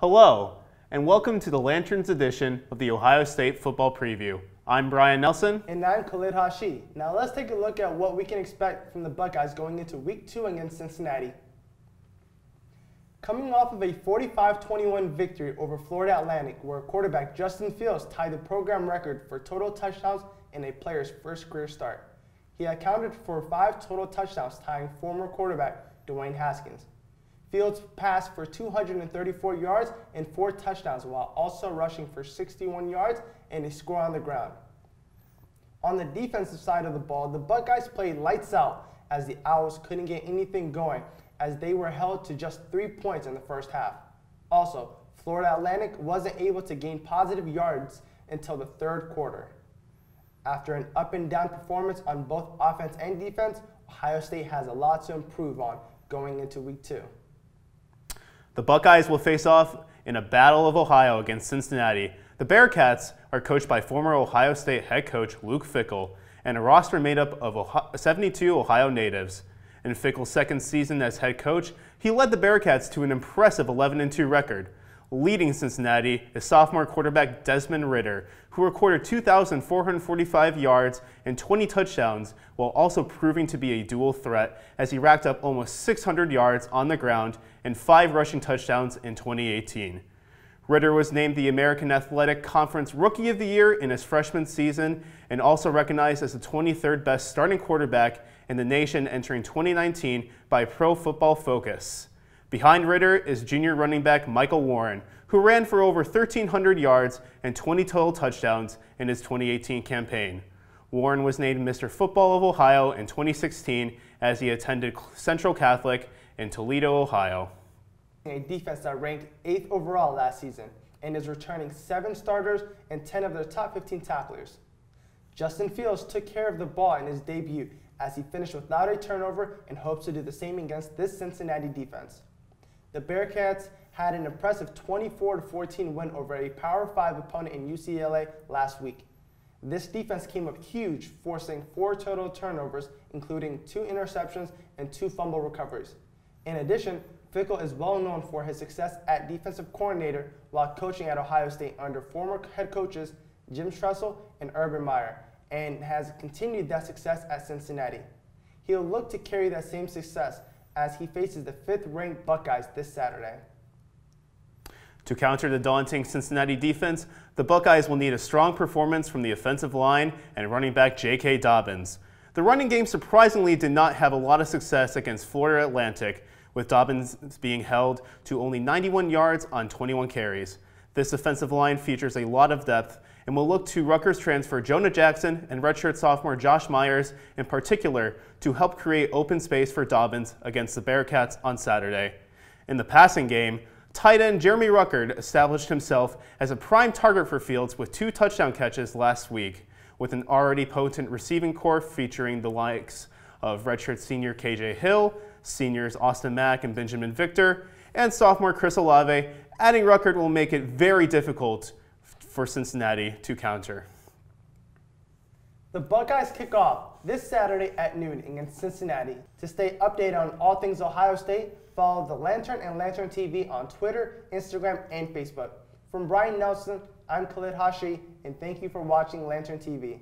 Hello, and welcome to the Lanterns edition of the Ohio State Football Preview. I'm Brian Nelson. And I'm Khalid. Now let's take a look at what we can expect from the Buckeyes going into Week 2 against Cincinnati. Coming off of a 45-21 victory over Florida Atlantic, where quarterback Justin Fields tied the program record for total touchdowns in a player's first career start. He accounted for 5 total touchdowns, tying former quarterback Dwayne Haskins. Fields passed for 234 yards and 4 touchdowns, while also rushing for 61 yards and a score on the ground. On the defensive side of the ball, the Buckeyes played lights out as the Owls couldn't get anything going, as they were held to just 3 points in the first half. Also, Florida Atlantic wasn't able to gain positive yards until the third quarter. After an up-and-down performance on both offense and defense, Ohio State has a lot to improve on going into Week 2. The Buckeyes will face off in a Battle of Ohio against Cincinnati. The Bearcats are coached by former Ohio State head coach Luke Fickell and a roster made up of 72 Ohio natives. In Fickell's second season as head coach, he led the Bearcats to an impressive 11-2 record. Leading Cincinnati is sophomore quarterback Desmond Ridder, who recorded 2,445 yards and 20 touchdowns, while also proving to be a dual threat as he racked up almost 600 yards on the ground and 5 rushing touchdowns in 2018. Ridder was named the American Athletic Conference Rookie of the Year in his freshman season and also recognized as the 23rd best starting quarterback in the nation entering 2019 by Pro Football Focus. Behind Ridder is junior running back Michael Warren, who ran for over 1,300 yards and 20 total touchdowns in his 2018 campaign. Warren was named Mr. Football of Ohio in 2016 as he attended Central Catholic in Toledo, Ohio. A defense that ranked 8th overall last season and is returning 7 starters and 10 of their top 15 tacklers. Justin Fields took care of the ball in his debut as he finished without a turnover and hopes to do the same against this Cincinnati defense. The Bearcats had an impressive 24-14 win over a Power 5 opponent in UCLA last week. This defense came up huge, forcing 4 total turnovers, including 2 interceptions and 2 fumble recoveries. In addition, Fickell is well known for his success at defensive coordinator while coaching at Ohio State under former head coaches Jim Tressel and Urban Meyer, and has continued that success at Cincinnati. He'll look to carry that same success as he faces the 5th-ranked Buckeyes this Saturday. To counter the daunting Cincinnati defense, the Buckeyes will need a strong performance from the offensive line and running back J.K. Dobbins. The running game surprisingly did not have a lot of success against Florida Atlantic, with Dobbins being held to only 91 yards on 21 carries. This offensive line features a lot of depth and will look to Rutgers transfer Jonah Jackson and redshirt sophomore Josh Myers in particular to help create open space for Dobbins against the Bearcats on Saturday. In the passing game, tight end Jeremy Ruckert established himself as a prime target for Fields with 2 touchdown catches last week, with an already potent receiving corps featuring the likes of redshirt senior KJ Hill, seniors Austin Mack and Benjamin Victor, and sophomore Chris Olave. Adding Ruckert will make it very difficult for Cincinnati to counter. The Buckeyes kick off this Saturday at noon against Cincinnati. To stay updated on all things Ohio State, follow the Lantern and Lantern TV on Twitter, Instagram, and Facebook. From Brian Nelson, I'm Khalid, and thank you for watching Lantern TV.